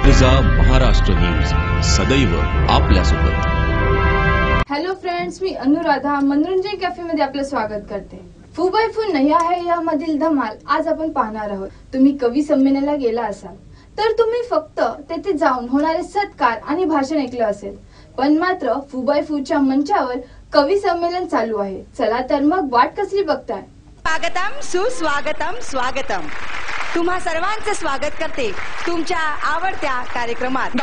तुझा महाराष्ट्र न्यूज सदैव आपल्यासोबत। हॅलो फ्रेंड्स, मी अनुराधा मनोरंजन कॅफे मध्ये आपलं स्वागत करते। फू बाय फू नया है यामधील धमाल आज आपण पाहणार आहोत। तुम्ही कवी संमेलनाला गेला असाल तर तुम्ही फक्त तेथे जाऊन होणारे सत्कार आणि भाषण ऐकलं असेल, पण मात्र फू बाय फूच्या मंचावर कवी संमेलन चालू आहे। चला तर मग वाट कसली बघताय। स्वागतम सुस्वागतम स्वागतम। तुम्हा सर्वांचं स्वागत करते तुमच्या आवडत्या कार्यक्रमात।